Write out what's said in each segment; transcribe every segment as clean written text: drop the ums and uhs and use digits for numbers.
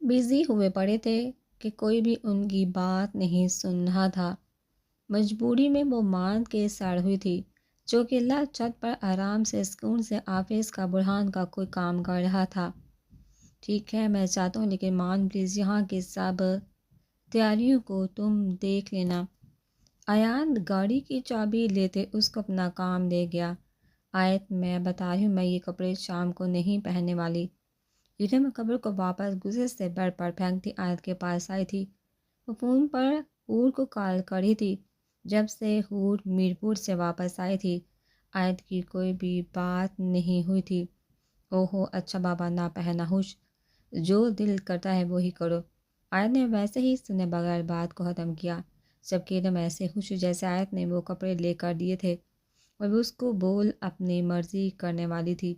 Busy ہوئے پڑے تھے کہ کوئی بھی ان کی بات نہیں سن رہا تھا۔ مجبوری میں وہ مان کے سڑ ہوئی تھی، جو کہ اللہ چھت پر آرام سے سکون سے آفس کا برہان کا کوئی کام کر رہا تھا۔ ٹھیک ہے، میں چاہتا ہوں، لیکن مان پلیز یہاں کی سب تیاریوں کو تم دیکھ لینا۔ ایان گاڑی کی چابی لیتے اس کو اپنا کام دے گیا۔ آیت میں بتا رہی ہوں، میں یہ کپڑے شام کو نہیں پہننے والی۔ ایرم قبر کو واپس غصے سے بیڈ پر پھینکتی آیت کے پاس آئی تھی۔ وہ فون پر حور کو کال کر رہی تھی۔ جب سے حور میرپور سے واپس آئی تھی، آیت کی کوئی بھی بات نہیں ہوئی تھی۔ اوہو اچھا بابا، نہ پہنا ہوش، جو دل کرتا ہے وہی کرو۔ آیت نے ویسے ہی سنے بغیر بات کو ختم کیا، جبکہ ایرم ایسے خوش جیسے آیت نے وہ کپڑے لے کر دیے تھے اور وہ اس کو بول اپنی مرضی کرنے والی تھی۔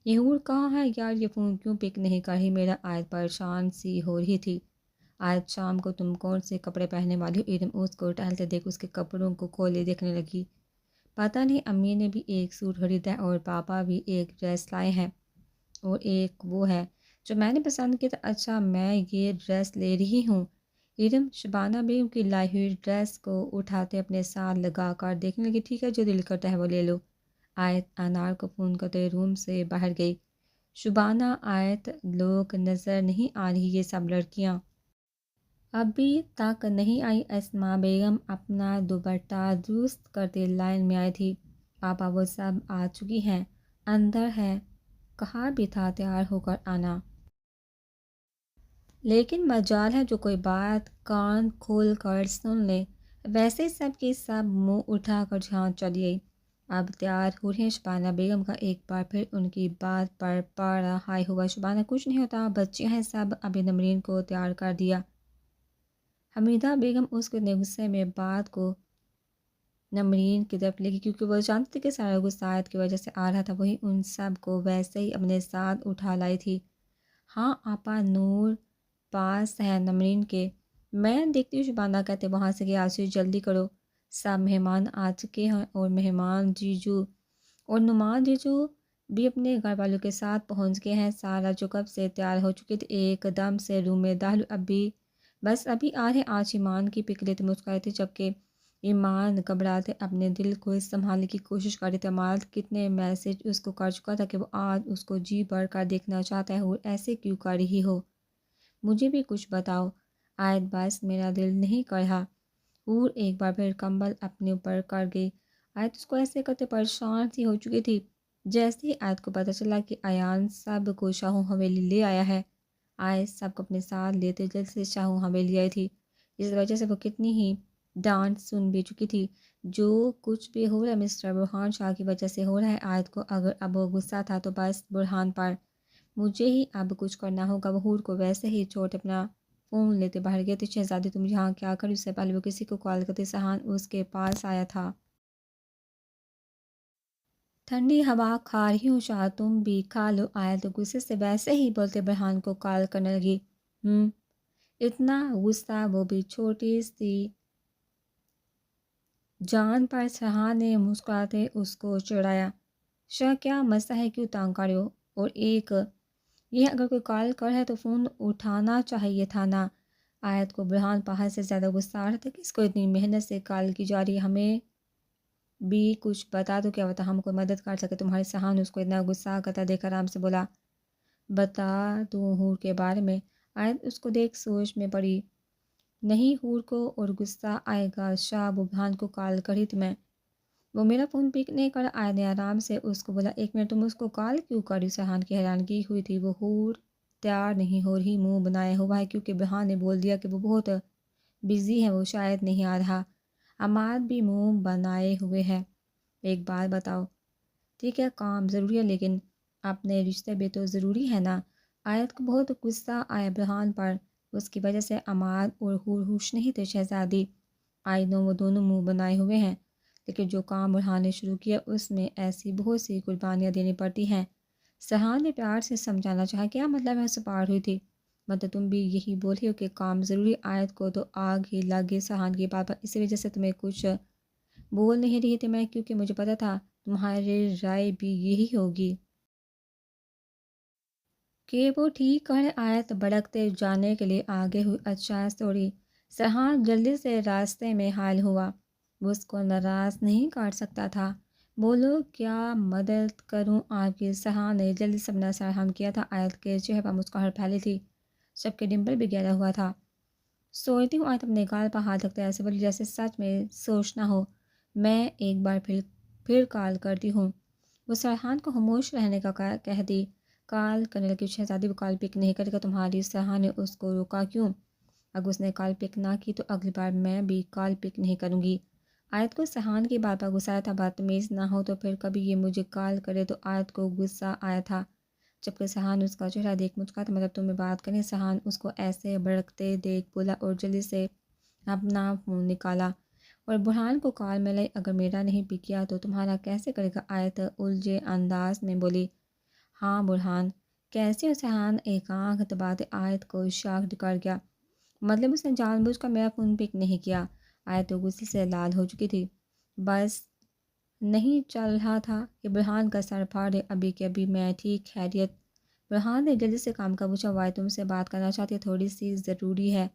یہ حور کہاں ہے یار، یہ فون کیوں پک نہیں کر رہی میرا؟ آیت پریشان سی ہو رہی تھی۔ آج شام کو تم کون سے کپڑے پہننے والی ہو؟ ایرم اس کو ٹہلتے دیکھ اس کے کپڑوں کو کھولے دیکھنے لگی۔ پتہ نہیں، امی نے بھی ایک سوٹ خریدا ہے اور پاپا بھی ایک ڈریس لائے ہیں، اور ایک وہ ہے جو میں نے پسند کیا تھا۔ اچھا، میں یہ ڈریس لے رہی ہوں۔ ایرم شبانہ بیگم کی لائی ہوئی ڈریس کو اٹھاتے اپنے ساتھ لگا کر دیکھنے لگی۔ ٹھیک ہے، جو دل کرتا ہے وہ لے لو۔ آیت انار کو فون کرتے روم سے باہر گئی۔ شبانہ، آیت، لوگ نظر نہیں آ رہی یہ سب لڑکیاں؟ ابھی تک نہیں آئی۔ اسماء بیگم اپنا دوپٹہ درست کرتے لائن میں آئی تھی۔ پاپا وہ سب آ چکی ہیں، اندر ہے، کہا بھی تھا تیار ہو کر آنا۔ لیکن مجال ہے جو کوئی بات کان کھول کر سن لے۔ ویسے سب کی سب منہ اٹھا کر جہاں چلی گئی۔ اب تیار ہو رہی ہیں شبانہ بیگم کا ایک بار پھر ان کی بات پر پڑا ہائی ہوا۔ شبانہ، کچھ نہیں ہوتا، بچے ہیں سب، ابھی نمرین کو تیار کر دیا۔ حمیدہ بیگم اس کو غصے میں بات کو نمرین کی طرف لے گئی، کیونکہ وہ جانتی تھی کہ سارا غصہ آیت کی وجہ سے آ رہا تھا۔ وہی ان سب کو ویسے ہی اپنے ساتھ اٹھا لائی تھی۔ ہاں آپا، نور پاس ہے نمرین کے، میں دیکھتی ہوں، شبانہ کہتے وہاں سے کہ آسو جلدی کرو، سب مہمان آ چکے ہیں اور مہمان جیجو اور نعمان جیجو بھی اپنے گھر والوں کے ساتھ پہنچ گئے ہیں۔ سارا جو کب سے تیار ہو چکی تھی ایک دم سے روم میں داخل، ابھی آ رہے۔ آج ایمان کی پک لیتے مسکرائے تھے، جبکہ ایمان گھبراتے اپنے دل کو سنبھالنے کی کوشش کر رہے تھے۔ مالت کتنے میسج اس کو کر چکا تھا کہ وہ آج اس کو جی بھر کر دیکھنا چاہتا ہے، اور ایسے کیوں کر رہی ہو؟ مجھے بھی کچھ بتاؤ۔ آیت، بس میرا دل نہیں کر رہا۔ حور ایک بار پھر کمبل اپنے اوپر کر گئی۔ آیت اس کو ایسے کرتے پریشان سی ہو چکی تھی۔ جیسے ہی آیت کو پتہ چلا کہ ایان سب کو شاہو حویلی لے آیا ہے، آیت سب کو اپنے ساتھ لیتے جلد سے شاہو حویلی آئی تھی۔ اس وجہ سے وہ کتنی ہی ڈانٹ سن بھی چکی تھی۔ جو کچھ بھی ہو رہا ہے مسٹر برہان شاہ کی وجہ سے ہو رہا ہے۔ آیت کو اگر اب وہ غصہ تھا تو بس برہان پر، مجھے ہی اب کچھ کرنا ہوگا۔ وہ حور کو ویسے ہی چھوڑ اپنا فون لیتے باہر گئے تھے۔ شہزادی تم یہاں کیا کر؟ اس سے پہلے وہ کسی کو کال کرتے سہان اس کے پاس آیا تھا۔ ٹھنڈی ہوا کھا رہی ہوں شاہ، تم بھی کھا لو۔ آیت غصے سے ویسے ہی بولتے برہان کو کال کرنے لگی۔ اتنا غصہ، وہ بھی چھوٹی سی جان پر؟ سہان نے مسکراتے اس کو چڑھایا۔ شاہ کیا مسئلہ ہے، کیوں تانگ کر رہے ہو؟ اور ایک یہ اگر کوئی کال کر ہے تو فون اٹھانا چاہیے تھا نا۔ آیت کو برہان پہاڑ سے زیادہ غصہ آ رہا تھا کہ اس کو اتنی محنت سے کال کی جا رہی ہے، ہمیں بھی کچھ بتا دو، کیا ہوتا ہم کوئی مدد کر سکے تمہاری۔ سہان اس کو اتنا غصہ کرتا دیکھ آرام سے بولا، بتا دوں حور کے بارے میں؟ آیت اس کو دیکھ سوچ میں پڑی۔ نہیں، حور کو اور غصہ آئے گا شاہ، وہ برہان کو کال کری تھی میں، وہ میرا فون پک نہیں کر۔ آیت نے آرام سے اس کو بولا، ایک منٹ، تم اس کو کال کیوں کری؟ سہان کی حیرانگی ہوئی تھی۔ وہ حور تیار نہیں ہو رہی، منہ بنائے ہوا ہے، کیونکہ برہان نے بول دیا کہ وہ بہت بزی ہے، وہ شاید نہیں آ رہا۔ عماد بھی منہ بنائے ہوئے ہے۔ ایک بات بتاؤ، ٹھیک ہے کام ضروری ہے لیکن اپنے رشتے بھی تو ضروری ہے نا۔ آیت کو بہت غصہ آیا برہان پر، اس کی وجہ سے عماد اور حور خوش نہیں تھے۔ شہزادی، آئی نو وہ دونوں منہ بنائے ہوئے ہیں، لیکن جو کام برہان نے شروع کیا اس میں ایسی بہت سی قربانیاں دینی پڑتی ہیں۔ سہان نے پیار سے سمجھانا چاہا، کیا مطلب ہے؟ سپاٹ ہوئی تھی، مطلب تم بھی یہی بول رہی ہو کہ کام ضروری؟ آیت کو تو آگ ہی لگ گئی سہان کی بات پر، اسی وجہ سے تمہیں کچھ بول نہیں رہی تھی میں، کیونکہ مجھے پتا تھا تمہاری رائے بھی یہی ہوگی۔ کہ وہ ٹھیک کرے آیت بڑھکتے جانے کے لیے آگے ہوئی۔ اچھا سوری، سرحان جلدی سے راستے میں حائل ہوا، وہ اس کو ناراض نہیں کر سکتا تھا۔ بولو کیا مدد کروں آپ کی؟ سرحان نے جلدی سے اپنا سر ہم کیا تھا۔ آیت کے چہرے پر مسکراہٹ پھیلی تھی، سب کے ڈمپل بھی گہرا ہوا تھا۔ سوچتی ہوں آیت اپنے گال پر ہاتھ رکھتے ایسے بولی جیسے سچ میں سوچنا ہو۔ میں ایک بار پھر کال کرتی ہوں۔ وہ سرحان کو خاموش رہنے کا کہہ دی۔ کال کرنے لگی، شہزادی وہ کال پک نہیں کرے گا تمہاری؟ سرحان نے اس کو روکا۔ کیوں؟ اگر اس نے کال پک نہ کی تو اگلی بار میں بھی کال پک نہیں کروں گی۔ آیت کو سرحان کی بات پر غصہ آیا تھا۔ بدتمیز نہ ہو تو پھر کبھی یہ مجھے کال کرے تو آیت کو غصہ آیا تھا، جبکہ سرحان اس کا چہرہ دیکھ مسکراتا مطلب تمہیں بات کریں۔ سرحان اس کو ایسے بھڑکتے دیکھ بولا اور جلدی سے اپنا فون نکالا اور برہان کو کال میں لائی۔ اگر میرا نہیں پک کیا تو تمہارا کیسے کرے گا؟ آیت الجھے انداز میں بولی۔ ہاں برہان کیسے؟ اور سرحان ایک آنکھ دباتے آیت کو شاک کر گیا۔ مطلب اس نے جان بوجھ کر میرا فون پک نہیں کیا؟ آیت تو غصے سے لال ہو چکی تھی، بس نہیں چل رہا تھا کہ برہان کا سر پھاڑے۔ ابھی کے ابھی میں ٹھیک خیریت؟ برہان نے جلدی سے کام کا پوچھا۔ وائے تم سے بات کرنا چاہتی ہے، تھوڑی سی ضروری ہے۔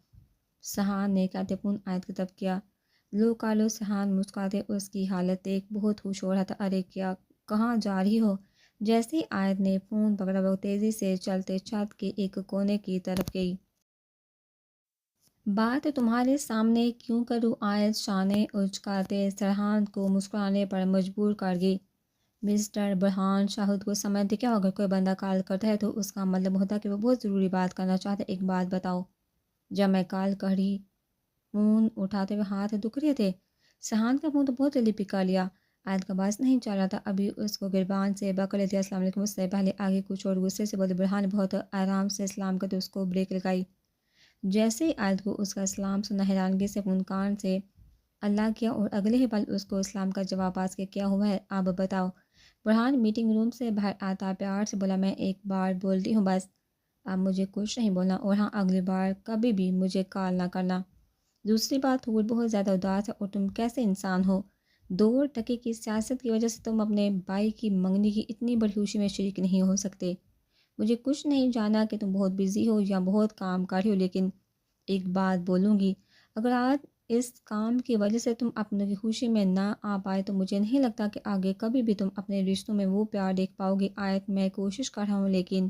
سرحان نے کہتے فون آیت کی طرف کیا۔ لو کالو، سرحان مسکراتے اس کی حالت دیکھ بہت خوش ہو رہا تھا۔ ارے کیا کہاں جا رہی ہو؟ جیسے ہی آیت نے فون پکڑا وہ تیزی سے چلتے چھت کے ایک کونے کی طرف گئی۔ بات تمہارے سامنے کیوں کروں؟ آیت شانے اچکاتے سرحان کو مسکرانے پر مجبور کر گئی۔ مسٹر برہان شاہد کو سمجھتے کیا؟ اگر کوئی بندہ کال کرتا ہے تو اس کا مطلب ہوتا ہے کہ وہ بہت ضروری بات کرنا چاہتا ہے۔ ایک بات بتاؤ، جب میں کال کری فون اٹھاتے ہوئے ہاتھ دکھ رہے تھے؟ سرحان کا فون تو بہت جلدی پکا لیا۔ آیت کا باعث نہیں چل رہا تھا، ابھی اس کو گربان سے پکڑ لیتے۔ السلام علیکم، اس سے پہلے آگے کچھ اور غصے سے بولے۔ برہان نے بہت آرام سے سلام کرتے اس کو بریک لگائی۔ جیسے ہی آیت کو اس کا سلام سنا حیرانگی سے فون کان سے اللہ کیا اور اگلے ہی پل اس کو اسلام کا جواب پاس کہ کیا ہوا ہے اب بتاؤ۔ برہان میٹنگ روم سے باہر آتا پیار سے بولا، میں ایک بار بولتی ہوں بس، اب مجھے کچھ نہیں بولنا، اور ہاں اگلی بار کبھی بھی مجھے کال نہ کرنا۔ دوسری بات، حور بہت زیادہ اداس ہے اور تم کیسے انسان ہو؟ 2 ٹکے کی سیاست کی وجہ سے تم اپنے بھائی کی منگنی کی اتنی بڑی خوشی میں شریک نہیں ہو سکتے۔ مجھے کچھ نہیں جانا کہ تم بہت بزی ہو یا بہت کام کر رہی ہو، لیکن ایک بات بولوں گی، اگر آج اس کام کی وجہ سے تم اپنوں کی خوشی میں نہ آ پائے تو مجھے نہیں لگتا کہ آگے کبھی بھی تم اپنے رشتوں میں وہ پیار دیکھ پاؤ گی۔ آیت میں کوشش کر رہا ہوں لیکن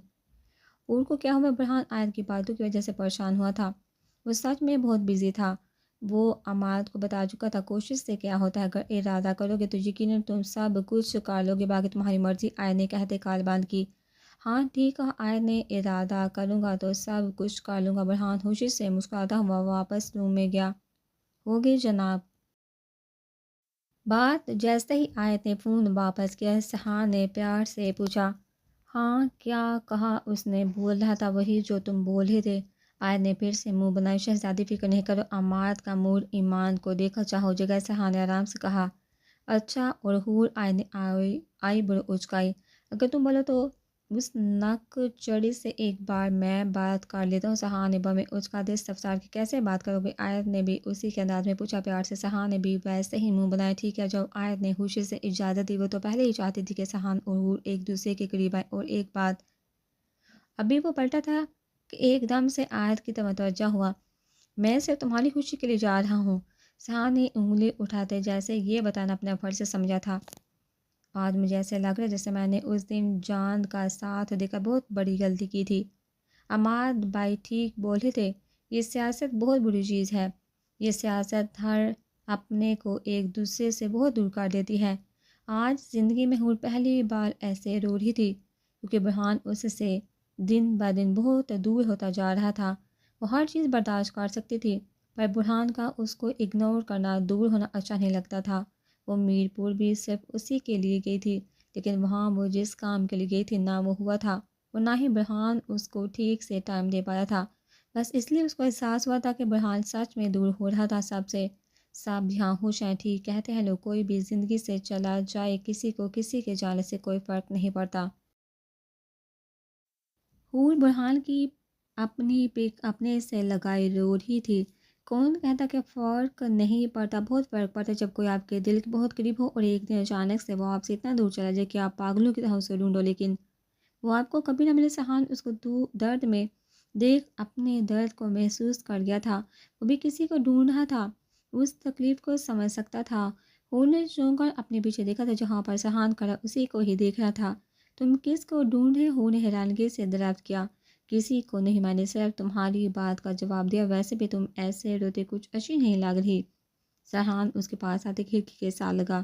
اور کو کیا ہوا؟ برہان آیت کی باتوں کی وجہ سے پریشان ہوا تھا۔ وہ سچ میں بہت بزی تھا، وہ اماد کو بتا چکا تھا کوشش سے کیا ہوتا ہے، اگر ارادہ کرو گے تو یقیناً تم سب کچھ کر لو گے، باقی تمہاری مرضی۔ آیت نے کہتے کال بند کی۔ ہاں ٹھیک ہے، آیت نے ارادہ کروں گا تو سب کچھ کر لوں گا۔ برہان خوشی سے مسکراتا ہوا واپس روم میں گیا۔ ہوگی جناب۔ بات جیسے ہی آیت نے فون واپس کیا، سرحان نے پیار سے پوچھا، ہاں کیا کہا؟ اس نے بول رہا تھا وہی جو تم بول رہے تھے۔ آیت نے پھر سے منہ بنائی۔ شہزادی فکر نہیں کرو، اماد کا موڈ ایمان کو دیکھا چاہو جگہ۔ سرحان نے آرام سے کہا۔ اچھا اور حور؟ آیت نے آئی بڑو اچکائی۔ اگر تم بولو تو اس نک چڑی سے ایک بار میں بات کر لیتا ہوں۔ سرحان نے بمیں اچکا دے استفسار کی، کیسے بات کرو گے؟ آیت نے بھی اسی کے انداز میں پوچھا پیار سے۔ سرحان نے بھی ویسے ہی منہ بنایا۔ ٹھیک ہے جب آیت نے خوشی سے اجازت دی، وہ تو پہلے ہی چاہتی تھی کہ سرحان اور حور ایک دوسرے کے قریب آئے۔ اور ایک بات، ابھی وہ پلٹا تھا کہ ایک دم سے آیت کی طرف متوجہ ہوا، میں صرف تمہاری خوشی کے لیے جا رہا ہوں۔ سرحان نے انگلی اٹھاتے جیسے یہ بتانا اپنا فرض سمجھا تھا، آج مجھے ایسے لگ رہا ہے جیسے میں نے اس دن جان کا ساتھ دے کر بہت بڑی غلطی کی تھی۔ اماد بھائی ٹھیک بول رہے تھے، یہ سیاست بہت بری چیز ہے، یہ سیاست ہر اپنے کو ایک دوسرے سے بہت دور کر دیتی ہے۔ آج زندگی میں حور پہلی بار ایسے رو رہی تھی کیونکہ برہان اس سے دن بہ دن بہت دور ہوتا جا رہا تھا۔ وہ ہر چیز برداشت کر سکتی تھی پر برہان کا اس کو اگنور کرنا، دور ہونا اچھا نہیں لگتا تھا۔ وہ میر پور بھی صرف اسی کے لیے گئی تھی، لیکن وہاں وہ جس کام کے لیے گئی تھی نہ وہ ہوا تھا اور نہ ہی برہان اس کو ٹھیک سے ٹائم دے پایا تھا۔ بس اس لیے اس کو احساس ہوا تھا کہ برہان سچ میں دور ہو رہا تھا سب سے۔ سب یہاں خوش ہیں، ٹھیک کہتے ہیں لوگ، کوئی بھی زندگی سے چلا جائے کسی کو کسی کے جانے سے کوئی فرق نہیں پڑتا۔ حور برہان کی اپنی پک اپنے سے لگائی رو رہی تھی۔ کون کہتا کہ فرق نہیں پڑتا؟ بہت فرق پڑتا ہے جب کوئی آپ کے دل کے بہت قریب ہو اور ایک دن اچانک سے وہ آپ سے اتنا دور چلا جائے کہ آپ پاگلوں کی طرح اسے ڈھونڈو۔ لیکن وہ آپ کو کبھی نہ ملے۔ سہان اس کو درد میں دیکھ اپنے درد کو محسوس کر گیا تھا۔ وہ بھی کسی کو ڈھونڈ رہا تھا، اس تکلیف کو سمجھ سکتا تھا۔ وہ نے چونک کر اپنے پیچھے دیکھا تھا، جہاں پر سہان کھڑا اسی کو ہی دیکھ رہا تھا۔ تم کس کو ڈھونڈ رہے ہو؟ نے حیرانگی سے دریافت کیا۔ کسی کو نہیں، میں نے صرف تمہاری بات کا جواب دیا۔ ویسے بھی تم ایسے روتے کچھ اچھی نہیں لگ رہی۔ سہان اس کے پاس آتے کھڑکی کے ساتھ لگا۔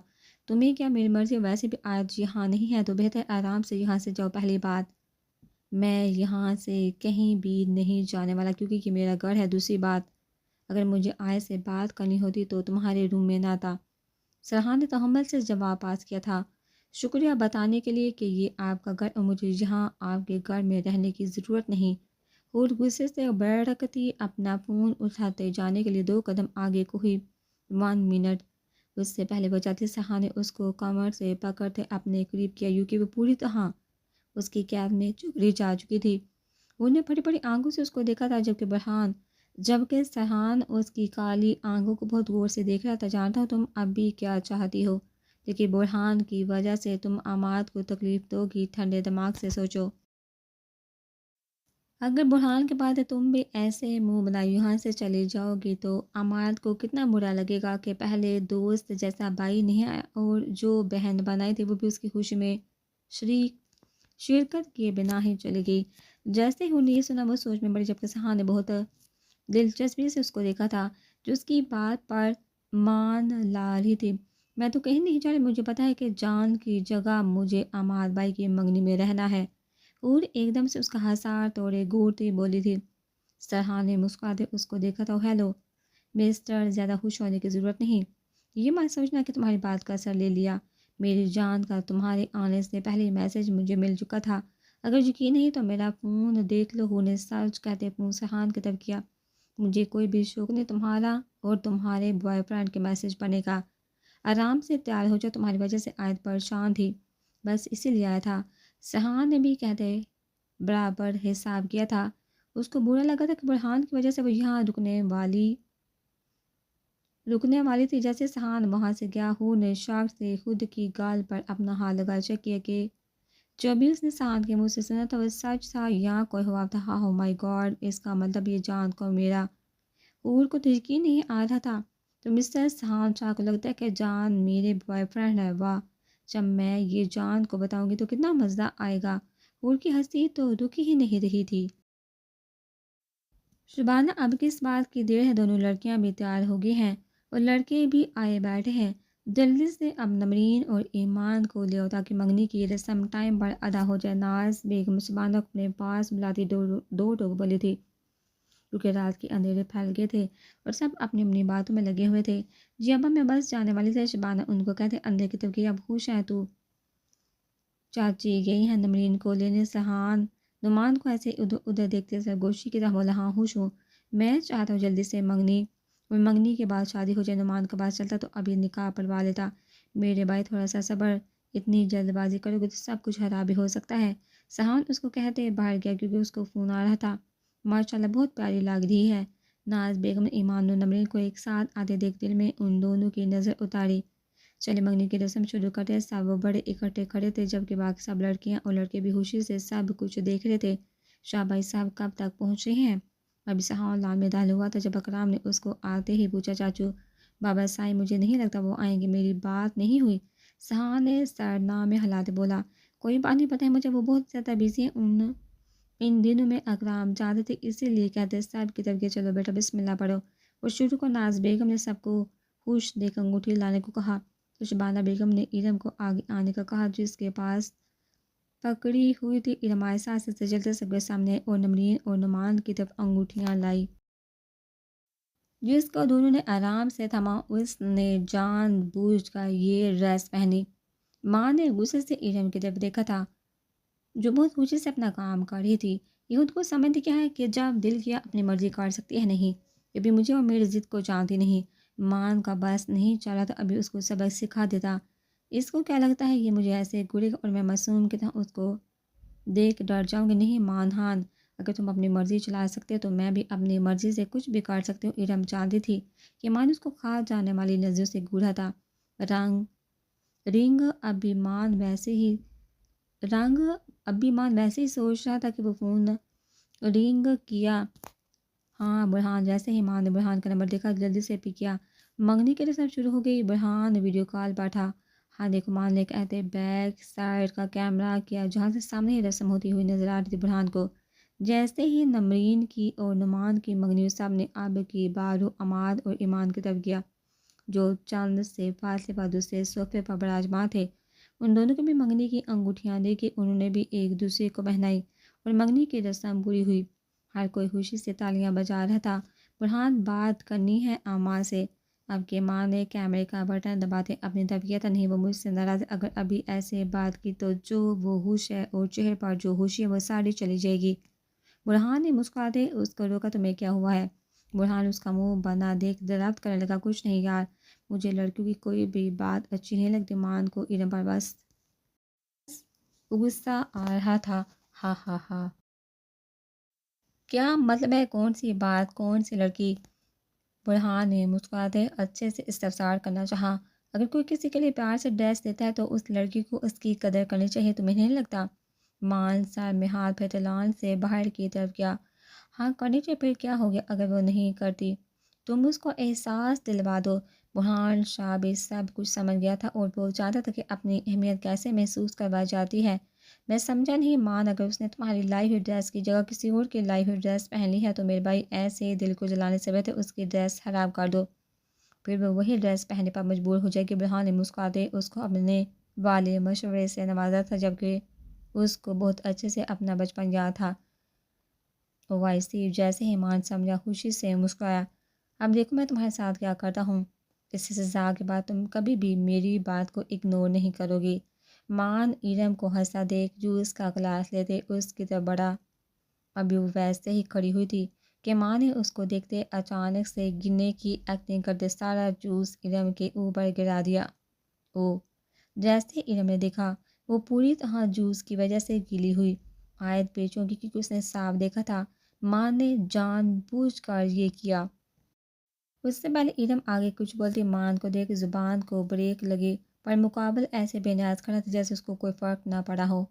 تمہیں کیا میری مرضی؟ ویسے بھی آج یہاں نہیں ہے تو بہتر آرام سے یہاں سے جاؤ۔ پہلی بات، میں یہاں سے کہیں بھی نہیں جانے والا کیونکہ یہ میرا گھر ہے۔ دوسری بات، اگر مجھے آئے سے بات کرنی ہوتی تو تمہارے روم میں نہ تھا۔ سرحان نے تحمل سے جواب پاس کیا تھا۔ شکریہ بتانے کے لیے کہ یہ آپ کا گھر اور مجھے یہاں آپ کے گھر میں رہنے کی ضرورت نہیں۔ اور غصے سے بھڑکتی اپنا فون اٹھاتے جانے کے لیے 2 قدم آگے کوئی 1 منٹ اس سے پہلے وہ چاہتی۔ سہان نے اس کو کمر سے پکڑتے اپنے قریب کیا، کیونکہ وہ پوری طرح اس کی قید میں چکری جا چکی تھی۔ وہ نے بڑی بڑی آنکھوں سے اس کو دیکھا تھا، جبکہ سہان اس کی کالی آنکھوں کو بہت غور سے دیکھ رہا تھا۔ جانتا ہوں تم اب بھی کیا چاہتی ہو، لیکن برہان کی وجہ سے تم عماد کو تکلیف دو گی۔ ٹھنڈے دماغ سے سوچو، اگر برہان کے بعد تم بھی ایسے منہ بنائے یہاں سے چلے جاؤ گی تو عماد کو کتنا برا لگے گا کہ پہلے دوست جیسا بھائی نہیں آیا اور جو بہن بنائی تھی وہ بھی اس کی خوشی میں شرکت کیے بنا ہی چلی گئی۔ جیسے ہی انہوں نے یہ سنا وہ سوچ میں پڑی، جبکہ سہان نے بہت دلچسپی سے اس کو دیکھا تھا جو اس کی بات پر مان لا رہی تھی۔ میں تو کہیں نہیں جا رہی، مجھے پتا ہے کہ جان کی جگہ مجھے عماد بھائی کی منگنی میں رہنا ہے۔ اور ایک دم سے اس کا ہسار توڑے گھورتی بولی تھی۔ سرحان نے مسکراتے اس کو دیکھا تھا۔ ہیلو مسٹر، زیادہ خوش ہونے کی ضرورت نہیں، یہ مت سوچنا کہ تمہاری بات کا اثر لے لیا۔ میری جان کا تمہارے آنے سے پہلے میسج مجھے مل چکا تھا۔ اگر یقین نہیں تو میرا فون دیکھ لو۔ نے سچ کہتے فون سرحان کی طرف کیا۔ مجھے کوئی بھی شوق نہیں تمہارا اور تمہارے بوائے فرینڈ کے میسج پڑھنے کا۔ آرام سے تیار ہو جاؤ، تمہاری وجہ سے آیت پریشان تھی، بس اسی لیے آیا تھا۔ سرحان نے بھی کہتے برابر حساب کیا تھا۔ اس کو برا لگا تھا کہ برہان کی وجہ سے وہ یہاں رکنے والی تھی۔ جیسے سرحان وہاں سے گیا، نے شاک سے خود کی گال پر اپنا ہاتھ لگا چیک کیا کہ جو بھی اس نے سرحان کے منہ سے سنا تھا وہ سچ تھا یا کوئی ہوا تھا۔ ہاں مائی گاڈ، اس کا مطلب یہ جان کو میرا اور کو تو یقین نہیں آ رہا تھا۔ تو مسٹر سرحان شاہ کو لگتا ہے کہ جان میرے بوائے فرینڈ ہے؟ واہ، جب میں یہ جان کو بتاؤں گی تو کتنا مزہ آئے گا۔ اور کی ہنسی تو رکی ہی نہیں رہی تھی۔ شبانہ، اب کس بات کی دیر ہے؟ دونوں لڑکیاں بھی تیار ہو گئی ہیں اور لڑکے بھی آئے بیٹھے ہیں۔ جلدی سے اب نمرین اور ایمان کو لے آؤ تاکہ منگنی کی رسم ٹائم پر ادا ہو جائے۔ ناز بیگم شبانہ کو اپنے پاس بلاتی دو ٹوک بولی تھی، کیونکہ رات کے اندھیرے پھیل گئے تھے اور سب اپنی اپنی باتوں میں لگے ہوئے تھے۔ جی ابا میں بس جانے والی تھی۔ شبانہ ان کو کہتے اندھے کی طرف گئی۔ اب خوش ہے تو؟ چاچی گئی ہیں نمرین کو لینے۔ سرحان نعمان کو ایسے ادھر دیکھتے سرگوشی کی طرح بولا، ہاں خوش ہوں، میں چاہتا ہوں جلدی سے منگنی کے بعد شادی ہو جائے۔ نعمان کا بات چلتا تو ابھی نکاح پڑوا لیتا۔ میرے بھائی تھوڑا سا صبر، اتنی جلد بازی کرو گے تو سب کچھ خراب بھی ہو سکتا ہے۔ سرحان اس کو کہتے باہر گیا کیونکہ اس کو فون آ رہا تھا۔ ماشاءاللہ بہت پیاری لگ رہی ہے۔ ناز بیگم نے ایمان اور نمرین کو ایک ساتھ آتے دیکھ دل میں ان دونوں کی نظر اتاری۔ چلے منگنی کی رسم شروع کرتے۔ سب وہ بڑے اکٹھے کھڑے تھے، جبکہ باقی سب لڑکیاں اور لڑکے بھی خوشی سے سب کچھ دیکھ رہے تھے۔ شاہ بھائی صاحب کب تک پہنچ رہے ہیں؟ ابھی سرحان لال میں داخل ہوا تھا جب اکرام نے اس کو آتے ہی پوچھا، چاچو بابا سائی مجھے نہیں لگتا وہ آئیں گے، میری بات نہیں ہوئی؟ سرحان نے سر نامے ہلاتے بولا، کوئی بات نہیں، پتہ ہے مجھے، وہ بہت زیادہ بزی ہیں ان دنوں میں۔ اکرام جاتے تھے اسی لیے کہتے سب کی طرف کے چلو بیٹا بسم اللہ پڑھو اور شروع کو۔ ناز بیگم نے سب کو خوش دیکھ انگوٹھی لانے کو کہا تو شبانہ بیگم نے ارم کو آگے آنے کا کہا، جس کے پاس پکڑی ہوئی تھی۔ ارم آہستہ سے چلتے سب کے سامنے اور نمرین اور نعمان کی طرف انگوٹھیاں لائی، جس کو دونوں نے آرام سے تھما۔ اس نے جان بوجھ کر یہ ڈریس پہنی۔ ماں نے غصے سے ارم کی طرف دیکھا تھا جو بہت خوشی سے اپنا کام کر رہی تھی۔ یہ خود کو سمجھتی کیا ہے کہ جب دل کیا اپنی مرضی کر سکتی ہے؟ نہیں، کبھی مجھے اور میری ضد کو جانتی نہیں۔ مان کا بس نہیں چلا تو ابھی اس کو سبق سکھا دیتا۔ اس کو کیا لگتا ہے یہ مجھے ایسے گرے گا اور میں معصوم کی طرح اس کو دیکھ ڈر جاؤں گی؟ نہیں مان، اگر تم اپنی مرضی چلا سکتے تو میں بھی اپنی مرضی سے کچھ بھی کر سکتی ہوں۔ ارم جانتی تھی کہ مان اس کو کھا جانے والی نظروں سے گھورا تھا۔ رنگ ابھی مان ویسے ہی رنگ اب بھی مان ویسے ہی سوچ رہا تھا کہ وہ فون رنگ کیا۔ ہاں برہان، جیسے ہی مان نے برہان کا نمبر دیکھا جلدی سے پک کیا۔ منگنی کی رسم شروع ہو گئی۔ برہان ویڈیو کال پر تھا۔ ہاں دیکھو مان نے کہتے بیک سائڈ کا کیمرہ کیا جہاں سے سامنے ہی رسم ہوتی ہوئی نظر آ رہی تھی برہان کو۔ جیسے ہی نمرین کی اور نعمان کی منگنی سب نے اب کی بارو عماد اور ایمان کی طرف کیا جو چند سے فاصلے پر دوسرے صوفے پر براجمان تھے۔ ان دونوں کو بھی منگنی کی انگوٹھیاں دے کے انہوں نے بھی ایک دوسرے کو پہنائی اور منگنی کی رسم پوری ہوئی۔ ہر کوئی خوشی سے تالیاں بجا رہا تھا۔ برہان بات کرنی ہے اماں سے۔ اب کہ ماں نے کیمرے کا بٹن دباتے اپنی طرف کیا تھا، نہیں وہ مجھ سے ناراض ہے، اگر ابھی ایسے بات کی تو جو وہ ہوش ہے اور چہرے پر جو خوشی ہے وہ ساری چلی جائے گی۔ برہان نے مسکراتے اس کو روکا، تمہیں کیا ہوا ہے؟ برہان اس کا منہ بنا دیکھ درافت کرنے لگا، کچھ نہیں یار، مجھے لڑکیوں کی کوئی بھی بات اچھی نہیں لگتی۔ مان کو ارم پر بس غصہ آ رہا تھا۔ ہاں ہاں ہاں، کیا مطلب ہے؟ کون سی بات؟ کون سی لڑکی؟ برہان نے مسکراتے اچھے سے استفسار کرنا چاہا۔ اگر کوئی کسی کے لیے پیار سے ڈریس دیتا ہے تو اس لڑکی کو اس کی قدر کرنی چاہیے، تمہیں نہیں لگتا؟ مان سر میں ہاتھ پھیرتے لان سے باہر کی طرف گیا۔ ہاں کرنی چاہیے، پھر کیا ہو گیا اگر وہ نہیں کرتی؟ تم اس کو احساس دلوا دو۔ برہان شاہ بھی سب کچھ سمجھ گیا تھا اور وہ چاہتا تھا کہ اپنی اہمیت کیسے محسوس کروائی جاتی ہے۔ میں سمجھا نہیں مان، اگر اس نے تمہاری لائی ہوئی ڈریس کی جگہ کسی اور کی لائی ہوئی ڈریس پہن لی ہے تو میرے بھائی ایسے ہی دل کو جلانے سے بہتر اس کی ڈریس خراب کر دو، پھر وہ وہی ڈریس پہننے پر مجبور ہو جائے گی۔ برہان نے مسکراتے اس کو اپنے والے مشورے سے نوازا تھا جبکہ اس کو بہت اچھے سے اپنا بچپن یاد تھا۔ وائسی جیسے ہی مان سمجھا خوشی سے مسکرایا، اب دیکھو میں تمہارے ساتھ کیا کرتا ہوں، اس سزا کے بعد تم کبھی بھی میری بات کو اگنور نہیں کرو گی۔ مان ارم کو ہنستا دیکھ جوس کا گلاس لیتے اس کی طرف بڑھا۔ ابھی وہ ویسے ہی کھڑی ہوئی تھی کہ ماں نے اس کو دیکھتے اچانک سے گرنے کی ایکٹنگ کرتے سارا جوس ارم کے اوپر گرا دیا۔ او، جیسے ارم نے دیکھا وہ پوری طرح جوس کی وجہ سے گیلی ہوئی آیت پیچوں کی کیونکہ اس نے صاف دیکھا تھا ماں نے جان بوجھ کر یہ کیا۔ اس سے پہلے ارم آگے کچھ بولتی مان کو دیکھ زبان کو بریک لگی، پر مقابل ایسے بے نیاز کھڑا تھا جیسے اس کو کوئی فرق نہ پڑا ہو۔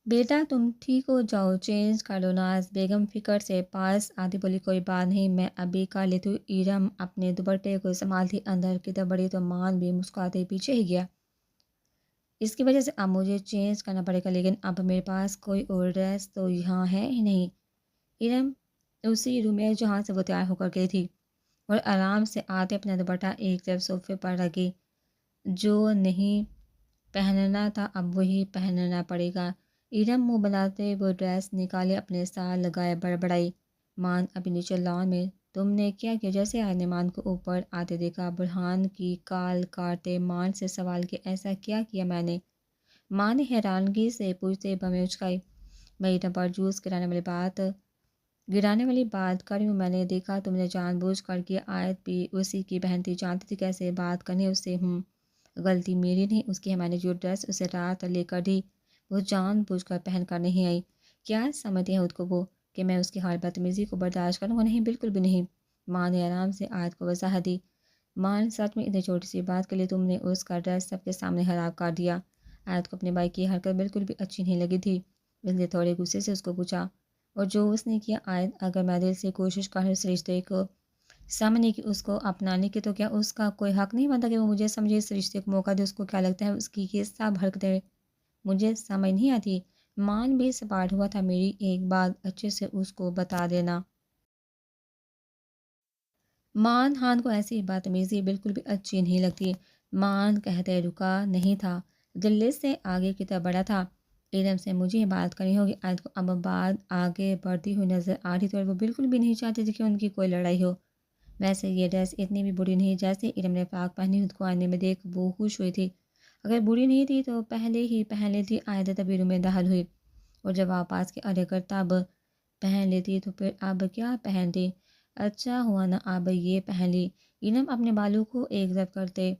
بیٹا تم ٹھیک ہو جاؤ، چینج کر لو۔ ناز بیگم فکر سے پاس آتی بولی، کوئی بات نہیں میں ابھی کر لیتی ہوں۔ ارم اپنے دوپٹے کو سنبھالتی اندر کی طرف بڑھی تو مان بھی مسکراتے پیچھے ہی گیا۔ اس کی وجہ سے اب مجھے چینج کرنا پڑے گا، لیکن اب میرے پاس کوئی اور ڈریس تو یہاں ہے ہی نہیں۔ ارم اسی روم میں جہاں سے وہ تیار ہو کر گئی تھی اور آرام سے آتے اپنا دوپٹہ ایک طرف صوفے پر رکھی۔ جو نہیں پہننا تھا اب وہی پہننا پڑے گا۔ ارم منہ بناتے وہ ڈریس نکالے اپنے ساتھ لگائے بڑبڑائی، مان ابھی نیچے لان میں تم نے کیا کیا؟ جیسے آج نے مان کو اوپر آتے دیکھا برہان کی کال کاٹتے مان سے سوال کہ ایسا کیا کیا میں نے؟ ماں نے حیرانگی سے پوچھتے بمیں اچکائی، میں ارم پر جوس گرانے والی بات کر رہی ہوں، میں نے دیکھا تم نے جان بوجھ کر کی، آیت بھی اسی کی بہن تھی، جانتی تھی کیسے بات کرنی اس سے۔ غلطی میری نہیں اس کی ہے، میں نے جو ڈریس اسے رات لے کر دی وہ جان بوجھ کر پہن کر نہیں آئی۔ کیا سمجھتی ہے خود کو وہ کہ میں اس کی ہر بدتمیزی کو برداشت کروں گا؟ نہیں بالکل بھی نہیں۔ ماں نے آرام سے آیت کو وضاحت دی، مان سچ میں اتنی چھوٹی سی بات کے لیے تم نے اس کا ڈریس سب کے سامنے خراب کر دیا۔ آیت کو اپنے بھائی کی حرکت بالکل بھی اچھی نہیں لگی تھی، اس نے تھوڑے غصے سے اس کو پوچھا، اور جو اس نے کیا آیت اگر میں دل سے کوشش کر اس رشتے کو سمجھنے کی اس کو اپنانے کی تو کیا اس کا کوئی حق نہیں بنتا کہ وہ مجھے سمجھے، اس رشتے کو موقع دے؟ اس کو کیا لگتا ہے اس کی یہ سب حرکتیں مجھے سمجھ نہیں آتی؟ مان بھی سپاٹ ہوا تھا، میری ایک بات اچھے سے اس کو بتا دینا۔ مان ہان کو ایسی بدتمیزی بالکل بھی اچھی نہیں لگتی۔ مان کہتے رکا نہیں تھا، دل سے آگے کی طرف بڑھا تھا۔ ارم سے مجھے بات کرنی ہوگی۔ آیت کو اب بات آگے بڑھتی ہوئی نظر آ رہی تھی اور وہ بالکل بھی نہیں چاہتی تھی کہ ان کی کوئی لڑائی ہو۔ ویسے یہ ڈریس اتنی بھی بری نہیں، جیسے ارم نے فراق پہنی خود کو آئینے میں دیکھ وہ خوش ہوئی تھی۔ اگر بری نہیں تھی تو پہلے ہی پہن لیتی۔ آیت تبھی روم میں داخل ہوئی اور جب واپس کے ارے کر تب پہن لیتی تو پھر اب کیا پہنتی؟ اچھا ہوا نا اب یہ پہن لی۔ ارم اپنے بالوں کو ایک طرف کرتے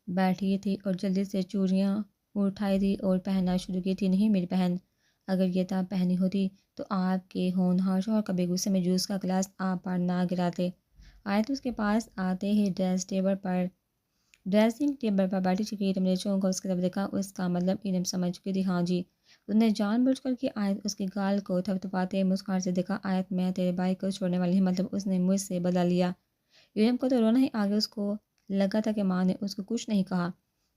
بیٹھی تھی اور جلدی سے چوڑیاں اٹھائی تھی اور پہننا شروع کی تھی۔ نہیں میری بہن، اگر یہ تب پہنی ہوتی تو آپ کے ہونہار شوہر کبھی غصے میں جوس کا گلاس آپ پر نہ گراتے۔ آیت اس کے پاس آتے ہی ڈریس ٹیبل پر ڈریسنگ ٹیبل پر بیٹھی چکی ایرم نے چونکا اس کی طرف دیکھا، اس کا مطلب ایرم سمجھ چکی تھی، ہاں جی۔ اس نے جان بوجھ کر کہ آیت اس کی گال کو تھپتھپاتے مسکراہٹ سے دیکھا، آیت میں تیرے بھائی کو چھوڑنے والی ہوں، مطلب اس نے مجھ سے بدلا لیا۔ ایرم کو تو رونا ہی آگے، اس کو لگا تھا کہ ماں نے اس کو کچھ نہیں کہا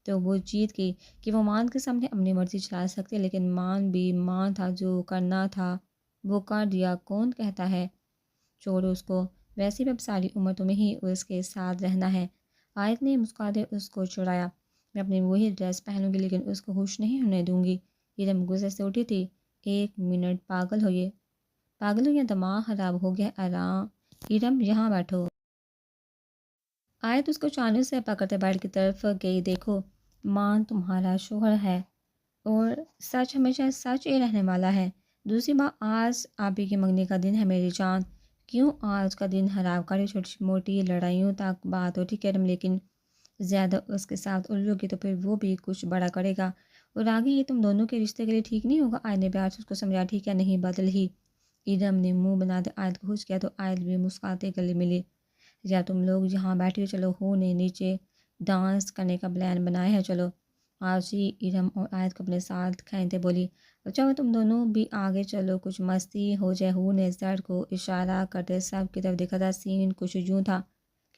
تو وہ جیت گئی کہ وہ مان کے سامنے اپنی مرضی چلا سکتے، لیکن مان بھی مان تھا، جو کرنا تھا وہ کر دیا، کون کہتا ہے چھوڑو اس کو، ویسے بھی اب ساری عمر تمہیں ہی اس کے ساتھ رہنا ہے۔ آیت نے مسکراتے اس کو چھڑایا، میں اپنی وہی ڈریس پہنوں گی لیکن اس کو خوش نہیں ہونے دوں گی۔ ایرم غصے سے اٹھی تھی، ایک منٹ، پاگل ہو یا دماغ خراب ہو گیا؟ آرام ایرم یہاں بیٹھو۔ آیت اس کو چانوں سے پکڑتے بیڈ کی طرف گئی، دیکھو مان تمہارا شوہر ہے اور سچ ہمیشہ سچ ہی رہنے والا ہے۔ دوسری بات، آج آپی کی منگنی کا دن ہے میری جان، کیوں آج کا دن خراب کرے؟ چھوٹی موٹی لڑائیوں تک بات ہوتی کرم، لیکن زیادہ اس کے ساتھ الجھو گی تو پھر وہ بھی کچھ بڑا کرے گا اور آگے یہ تم دونوں کے رشتے کے لیے ٹھیک نہیں ہوگا۔ آیت نے پیار سے اس کو سمجھا، ٹھیک ہے نہیں بدل ہی۔ ایرم نے منہ بناتے آیت کو خوش کیا تو آیت بھی مسکراتے گلے ملی، یا تم لوگ یہاں بیٹھے ہو، چلو ہو نے نیچے ڈانس کرنے کا پلان بنایا ہے، چلو۔ آجی ایرم اور آیت کو اپنے ساتھ کھینچتے بولی، چلو تم دونوں بھی آگے چلو، کچھ مستی ہو جائے۔ ہو نے زر کو اشارہ کرتے سب کی طرف دیکھا تھا، سین کچھ یوں تھا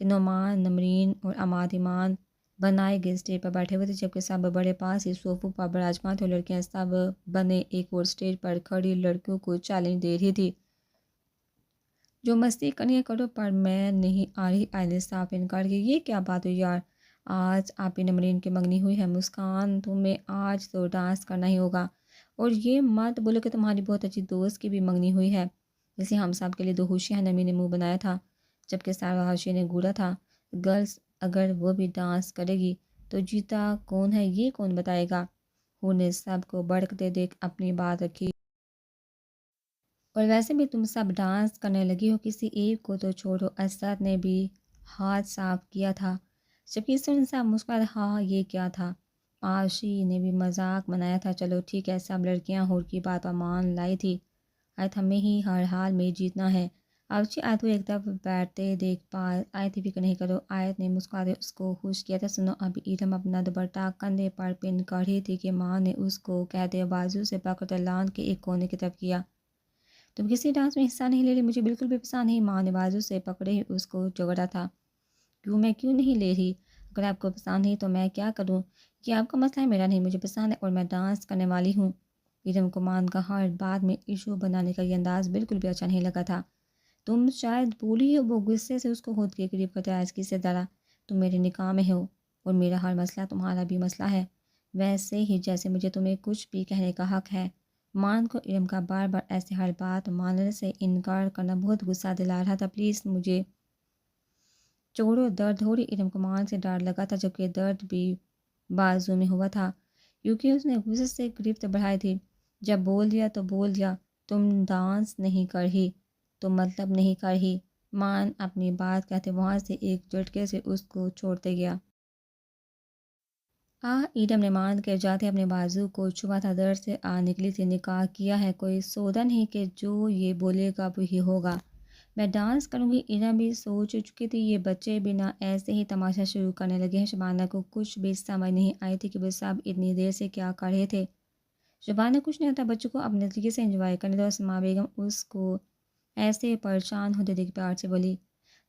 کہ نعمان، نمرین اور عماد ایمان بنائے گئے اسٹیج پر بیٹھے ہوئے تھے، جبکہ سب بڑے پاس ہی صوفوں پر براجمان تھے، لڑکیاں سب بنے ایک اور اسٹیج پر کھڑی لڑکیوں کو چیلنج دے رہی تھی، جو مستی کرنی ہے کرو پر میں نہیں آ رہی۔ آئے نے صاف انکار کیا، یہ کیا بات ہوئی یار، آج آپ ہی نمرین کی منگنی ہوئی ہے، مسکان تمہیں آج تو ڈانس کرنا ہی ہوگا، اور یہ مت بولو کہ تمہاری بہت اچھی دوست کی بھی منگنی ہوئی ہے، جسے ہم سب کے لیے دو خوشیاں۔ نمی نے منہ بنایا تھا جبکہ سارا حاشیے نے گوڑا تھا، گرلز اگر وہ بھی ڈانس کرے گی تو جیتا کون ہے یہ کون بتائے گا؟ ہو نے سب کو بڑکتے دیکھ اپنی بات رکھی، اور ویسے بھی تم سب ڈانس کرنے لگی ہو، کسی ایک کو تو چھوڑو، اسد نے بھی ہاتھ صاف کیا تھا، جبکہ سن سب مسکرائے، ہاں یہ کیا تھا؟ آشی نے بھی مذاق بنایا تھا، چلو ٹھیک ہے، سب لڑکیاں ہور کی بات پر مان لائی تھی، آیت ہمیں ہی ہر حال میں جیتنا ہے۔ آوچی آیت کو ایک طرف بیٹھتے دیکھ پا، آیت فکر نہیں کرو، آیت نے مسکراتے اس کو خوش کیا تھا، سنو ابھی ایرم اپنا دوپٹہ کندھے پر پن کر رہی تھی کہ ماں نے اس کو کہتے بازو سے پکڑتے لان کے ایک کونے کی طرف کیا، تم کسی ڈانس میں حصہ نہیں لے رہی، مجھے بالکل بھی پسند نہیں۔ ماں نے بازو سے پکڑے ہی اس کو جگڑا تھا، کیوں نہیں لے رہی؟ اگر آپ کو پسند نہیں تو میں کیا کروں؟ یہ آپ کا مسئلہ ہے، میرا نہیں، مجھے پسند ہے اور میں ڈانس کرنے والی ہوں۔ ایرم کو مان کا ہر بات میں ایشو بنانے کا یہ انداز بالکل بھی اچھا نہیں لگا تھا، تم شاید بولی ہو، وہ غصے سے اس کو خود کے قریب کرتے آج کی سے ڈرا، تم میرے نکاح میں ہو اور میرا ہر مسئلہ تمہارا بھی مسئلہ ہے، ویسے ہی جیسے مجھے تمہیں کچھ بھی کہنے کا حق ہے۔ مان کو ایرم کا بار بار ایسے ہر بات ماننے سے انکار کرنا بہت غصہ دلا رہا تھا، پلیز مجھے چھوڑو، درد ہو رہی؟ ایرم کو مان سے ڈر لگا تھا، جبکہ درد بھی بازو میں ہوا تھا کیونکہ اس نے غصے سے گرفت بڑھائی تھی، جب بول دیا تو بول دیا، تم ڈانس نہیں کر رہی تو مطلب نہیں کر رہی۔ مان اپنی بات کہتے وہاں سے ایک جھٹکے سے اس کو چھوڑتے گیا۔ ایرم نے مان کے جاتے اپنے بازو کو چھپا تھا، درد سے نکلی تھی، نکاح کیا ہے، کوئی سودا نہیں کہ جو یہ بولے گا وہی ہوگا، میں ڈانس کروں گی۔ ایرم بھی سوچ چکی تھی، یہ بچے بنا ایسے ہی تماشا شروع کرنے لگے ہیں۔ شبانہ کو کچھ بھی سمجھ نہیں آئی تھی کہ وہ سب اتنی دیر سے کیا کر رہے تھے۔ شبانہ کچھ نہیں ہوتا، بچوں کو اپنے طریقے سے انجوائے کرنے دو۔ اسماء بیگم اس کو ایسے پریشان ہوتے دیکھ پیار سے بولی،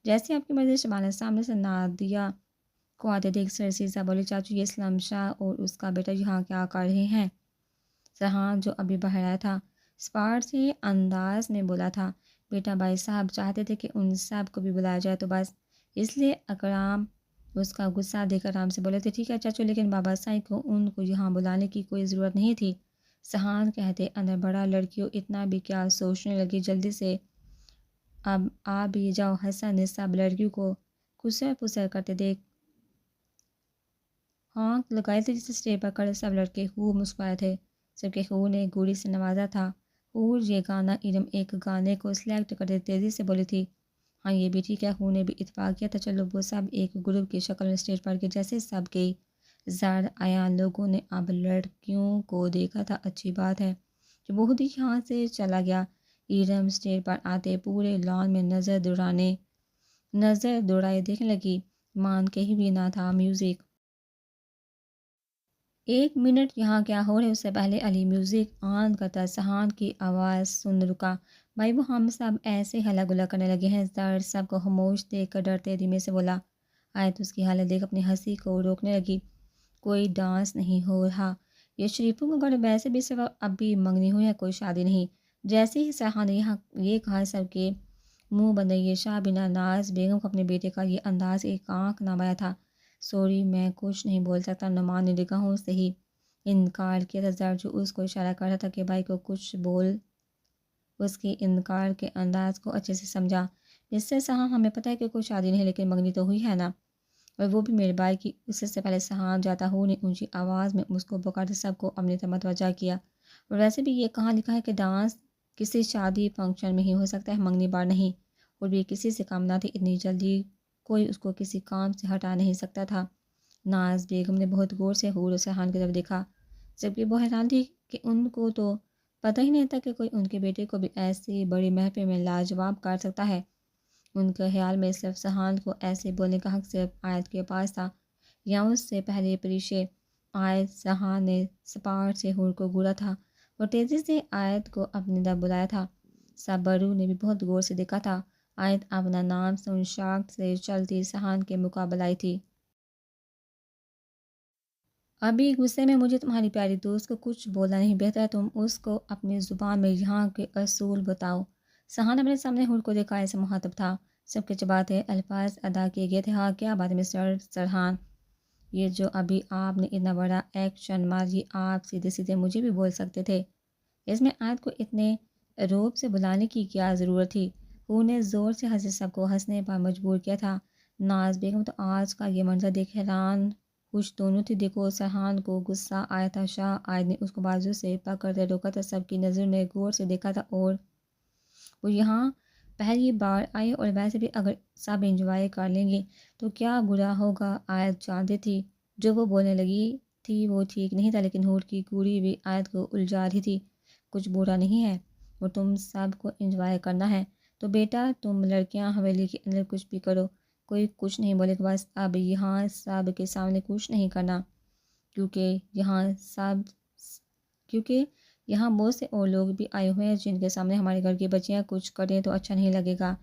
جیسے آپ کی مرضی۔ شبانہ سامنے سے نادیہ کو آتے دیکھ سرسیزہ بولی، چاچو یہ اسلم شاہ اور اس کا بیٹا یہاں کیا کر رہے ہیں؟ سرحان جو ابھی باہر آیا تھا اسپاٹ سے انداز میں بولا تھا، بیٹا بھائی صاحب چاہتے تھے کہ ان سب کو بھی بلایا جائے تو بس اس لیے اکرام اس کا غصہ دیکھ کر آرام سے بولے تھے، ٹھیک ہے چاچو، لیکن بابا سائی کو ان کو یہاں بلانے کی کوئی ضرورت نہیں تھی۔ سرحان کہتے اندر بڑا، لڑکیوں اتنا بھی کیا سوچنے لگی، جلدی سے اب آ بھی جاؤ۔ حسن نے سب لڑکیوں کو کسر پسر کرتے دیکھ ہانک لگائے تھے، جس اسٹیج پر کھڑے سب لڑکے خوب مسکرائے تھے، جبکہ ہو نے گوڑی سے نوازا تھا۔ اور یہ گانا ایرم ایک گانے کو سلیکٹ کرتے تیزی سے بولی تھی، ہاں یہ بھی ٹھیک ہے۔ ہو نے بھی اتفاق کیا تھا، چلو۔ وہ سب ایک گروپ کی شکل میں اسٹیج پر کے جیسے سب گئی زار آیا، لوگوں نے اب لڑکیوں کو دیکھا تھا، اچھی بات ہے کہ بہت ہی یہاں سے چلا گیا۔ ایرم اسٹیج پر آتے پورے لان میں نظر دوڑائے دیکھنے لگی، مان کہیں بھی نہ تھا، میوزک 1 منٹ یہاں کیا ہو رہے اس سے پہلے علی میوزک آن کرتا سہان کی آواز سن رکا۔ بھائی وہ ہم سب ایسے ہلا گلا کرنے لگے ہیں، سر سب کو خاموش دیکھ کر ڈرتے دھیمے سے بولا۔ آیت اس کی حالت دیکھ اپنی ہنسی کو روکنے لگی۔ کوئی ڈانس نہیں ہو رہا، یہ شریفوں کا گھر ویسے بھی صرف اب بھی منگنی ہوئی ہے، کوئی شادی نہیں۔ جیسے ہی سہان نے یہاں یہ کہا سب کے منہ بندے، یہ شاہ بنا ناز بیگم کو اپنے بیٹے کا یہ انداز ایک آنکھ نہ بایا تھا۔ سوری میں کچھ نہیں بول سکتا، نعمان نے نگاہوں سے ہی انکار کیا تھا۔ زر جو اس کو اشارہ کر رہا تھا کہ بھائی کو کچھ بول، اس کے انکار کے انداز کو اچھے سے سمجھا، جس سے سہاں ہمیں پتہ ہے کہ کوئی شادی نہیں لیکن منگنی تو ہوئی ہے نا، اور وہ بھی میرے بھائی کی۔ اس سے پہلے سہاں جاتا ہوں نے اونچی آواز میں اس کو پکارتے سب کو اپنی طرف متوجہ کیا۔ اور ویسے بھی یہ کہاں لکھا ہے کہ ڈانس کسی شادی فنکشن میں ہی ہو سکتا ہے، منگنی بار نہیں، اور بھی کسی سے کام نہ تھی، اتنی جلدی کوئی اس کو کسی کام سے ہٹا نہیں سکتا تھا۔ ناز بیگم نے بہت غور سے حور و سہان کی طرف دیکھا، جبکہ وہ حیران تھی کہ ان کو تو پتہ ہی نہیں تھا کہ کوئی ان کے بیٹے کو بھی ایسی بڑی محفل میں لاجواب کر سکتا ہے۔ ان کے خیال میں صرف سہان کو ایسے بولنے کا حق صرف آیت کے پاس تھا، یا اس سے پہلے پریشے آیت سہان نے سپاٹ سے حور کو گورا تھا اور تیزی سے آیت کو اپنی طرف بلایا تھا۔ سابرو نے بھی بہت غور سے دیکھا تھا۔ آیت اپنا نام سن شاک سے چلتی سہان کے مقابل آئی تھی۔ ابھی غصے میں مجھے تمہاری پیاری دوست کو کچھ بولنا نہیں، بہتر تم اس کو اپنی زبان میں یہاں کے اصول بتاؤ۔ سہان اپنے سامنے حور کو دیکھا، ایسے مخاطب تھا، سب کے چباتے الفاظ ادا کیے گئے تھے۔ ہاں کیا بات ہے مسٹر سرحان، یہ جو ابھی آپ نے اتنا بڑا ایکشن مار، یہ آپ سیدھے سیدھے مجھے بھی بول سکتے تھے، اس میں آیت کو اتنے روب سے بلانے کی کیا ضرورت تھی؟ حور نے زور سے ہنسے سب کو ہنسنے پر مجبور کیا تھا۔ ناز بیگم تو آج کا یہ منظر دیکھ حیران خوش دونوں تھی۔ دیکھو سرحان کو غصہ آیا تھا، شاہ آیت نے اس کو بازو سے پکڑ کر روکا تھا، سب کی نظر نے غور سے دیکھا تھا، اور وہ یہاں پہلی بار آئے، اور ویسے بھی اگر سب انجوائے کر لیں گے تو کیا برا ہوگا۔ آیت جانتی تھی جو وہ بولنے لگی تھی وہ ٹھیک نہیں تھا، لیکن حور کی گوری بھی آیت کو الجھا رہی تھی۔ کچھ برا نہیں ہے اور تم سب کو انجوائے کرنا ہے تو بیٹا تم لڑکیاں حویلی کے اندر کچھ بھی کرو، کوئی کچھ نہیں بولے گا، بس اب یہاں سب کے سامنے کچھ نہیں کرنا، کیونکہ یہاں بہت سے اور لوگ بھی آئے ہوئے ہیں جن کے سامنے ہمارے گھر کی بچیاں کچھ کریں تو اچھا نہیں لگے گا۔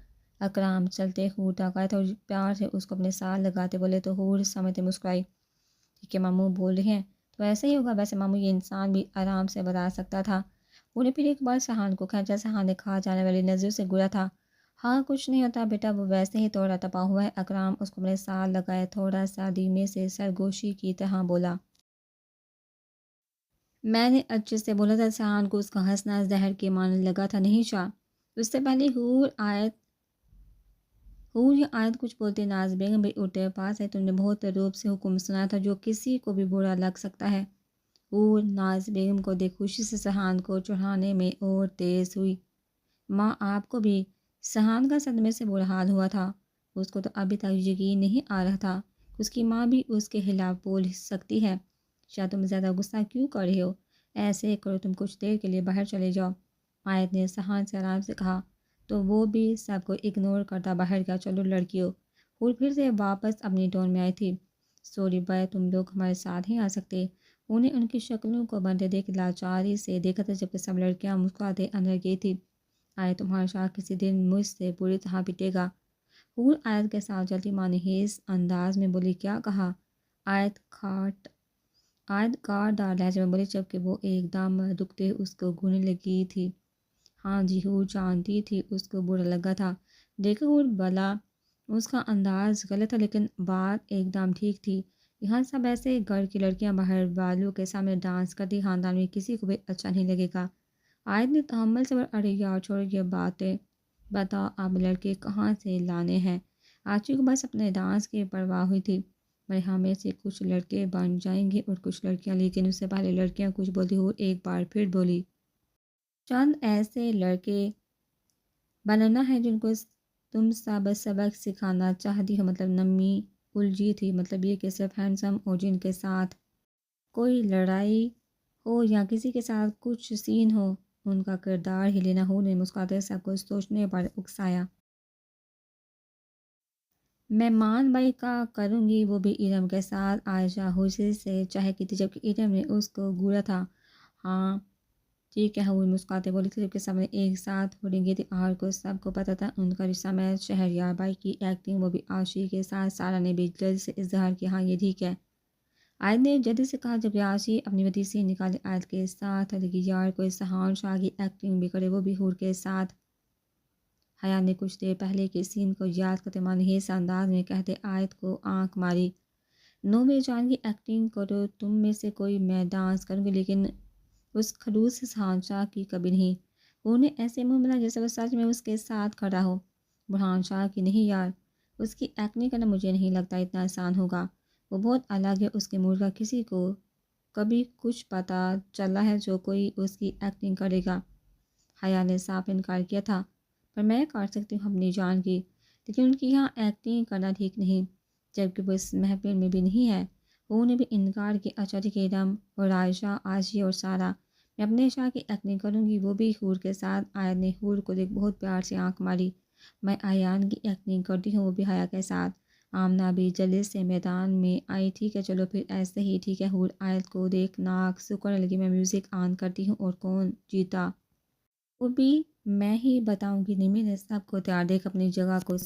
اکرام چلتے حور تک آئے تھے اور پیار سے اس کو اپنے ساتھ لگاتے بولے تو حور سمجھتے مسکرائی کہ ماموں بول رہے ہیں تو ایسا ہی ہوگا، ویسے ماموں یہ انسان بھی آرام سے بتا سکتا تھا۔ انہیں پھر ایک بار سہان کو کھینچا، سہان نے کھا جانے والی نظر سے گرا تھا۔ ہاں کچھ نہیں ہوتا بیٹا، وہ ویسے ہی تھوڑا تپا ہوا ہے۔ اکرام اس کو اپنے ساتھ لگائے تھوڑا سا دھیمے سے سرگوشی کی طرح بولا۔ میں نے اچھے سے بولا تھا۔ سہان کو اس کا ہنسنا زہر کے ماننے لگا تھا۔ نہیں شاہ، اس سے پہلے حور یا آیت کچھ بولتے ناز بیگم بھی اٹھے، پاس ہے تم نے بہت روب سے حکم سنا تھا جو کسی کو بھی برا لگ سکتا ہے۔ حور ناز بیگم کو دیکھ خوشی سے سہان کو چڑھانے میں اور تیز ہوئی۔ ماں آپ کو بھی؟ سہان کا صدمے سے برا حال ہوا تھا، اس کو تو ابھی تک یقین نہیں آ رہا تھا اس کی ماں بھی اس کے خلاف بول سکتی ہے۔ شاہ تم زیادہ غصہ کیوں کر رہے ہو؟ ایسے کرو تم کچھ دیر کے لیے باہر چلے جاؤ، آیت نے سہان سے آرام سے کہا، تو وہ بھی سب کو اگنور کرتا باہر گیا۔ چلو لڑکیوں، حور پھر سے واپس اپنی ٹون میں آئی تھی، سوری بھائی تم لوگ ہمارے ساتھ ہی آ سکتے۔ انہیں ان کی شکلوں کو بنتے دیکھ لاچاری سے دیکھا تھا، جبکہ سب لڑکیاں مسکراتے اندر گئی تھی۔ آیت تمہارا شاہ کسی دن مجھ سے بری طرح پٹے گا۔ حور آیت کے ساتھ چلتی مانحیس انداز میں بولی، کیا کہا؟ آیت کاٹ دار لہجے میں بولی، جبکہ وہ ایک دم دکھتے اس کو گھونے لگی تھی۔ ہاں جی، حور جانتی تھی اس کو برا لگا تھا، دیکھا حور بلا اس کا انداز غلط تھا لیکن بات ایک دم ٹھیک تھی۔ یہاں سب ایسے گھر کی لڑکیاں باہر والوں کے سامنے ڈانس کرتی، خاندان میں کسی کو بھی اچھا نہیں لگے گا۔ آیت نے تحمل سے ارے یار چھوڑو یہ باتیں، بتاؤ اب لڑکے کہاں سے لانے ہیں؟ آچی کو بس اپنے ڈانس کی پرواہ ہوئی تھی، بھائی ہمیں سے کچھ لڑکے بن جائیں گے اور کچھ لڑکیاں، لیکن اس سے پہلے لڑکیاں کچھ بولتی ہو ایک بار پھر بولی، چند ایسے لڑکے بننا ہے جن کو تم سب سبق سکھانا چاہتی ہو، مطلب نمی الجھی تھی، مطلب یہ کہ صرف ہینڈسم اور جن کے ساتھ کوئی لڑائی ہو یا کسی کے ساتھ کچھ سین ہو ان کا کردار ہی لینا۔ ہو نے مسکراتے سب کو سوچنے پر اکسایا۔ میں مان بائی کا کروں گی، وہ بھی ارم کے ساتھ عائشہ حجرے سے چہک کی تھی جبکہ ارم نے اس کو گورا تھا۔ ہاں ٹھیک ہے، حور مسکراتے بولی تھی جبکہ سب نے ایک ساتھ ہولیں تھی اور کو سب کو پتہ تھا ان کا رشتہ میں شہریار بائی کی ایکٹنگ وہ بھی عاشقی کے ساتھ۔ سارا نے بھی جلد سے اظہار کیا ہاں یہ ٹھیک ہے۔ آیت نے جلدی سے کہا جب عاشی اپنی ودی سے نکالے آیت کے ساتھ لگی یار کوئی سہان شاہ کی ایکٹنگ بھی کرے وہ بھی حور کے ساتھ۔ حیا نے کچھ دیر پہلے کے سین کو یاد کرتے مانحیس انداز میں کہتے آیت کو آنکھ ماری۔ نو میں جان کی ایکٹنگ کرو تم میں سے کوئی، میں ڈانس کروں گی لیکن اس خلوص سہان شاہ کی کبھی نہیں۔ وہ نے ایسے منہ بنا جیسے وہ سچ میں اس کے ساتھ کھڑا ہو۔ برہان شاہ کی نہیں یار، اس کی ایکٹنگ کرنا مجھے نہیں لگتا اتنا آسان ہوگا، وہ بہت الگ ہے اس کے موڈ کا، کسی کو کبھی کچھ پتہ چلا ہے جو کوئی اس کی ایکٹنگ کرے گا؟ حیا نے صاف انکار کیا تھا، پر میں کر سکتی ہوں اپنی جان کی، لیکن ان کی یہاں ایکٹنگ کرنا ٹھیک نہیں، جبکہ وہ اس محفل میں بھی نہیں ہے۔ وہ نے بھی انکار کیا، اچھا ٹھیک ہے ارم اور عائشہ عاشی اور سارا، میں اپنے شاہ کی ایکٹنگ کروں گی وہ بھی حور کے ساتھ۔ آیت نے حور کو دیکھ بہت پیار سے آنکھ ماری۔ میں ایان کی ایکٹنگ کرتی ہوں وہ بھی حیا کے ساتھ۔ آمنہ بھی جلدی سے میدان میں آئی، ٹھیک ہے چلو پھر ایسے ہی ٹھیک ہے حور آیت کو دیکھ ناک سکڑنے لگی، میں میوزک آن کرتی ہوں اور کون جیتا وہ بھی میں ہی بتاؤں گی، نمی نے سب کو تیار دیکھ اپنی جگہ کو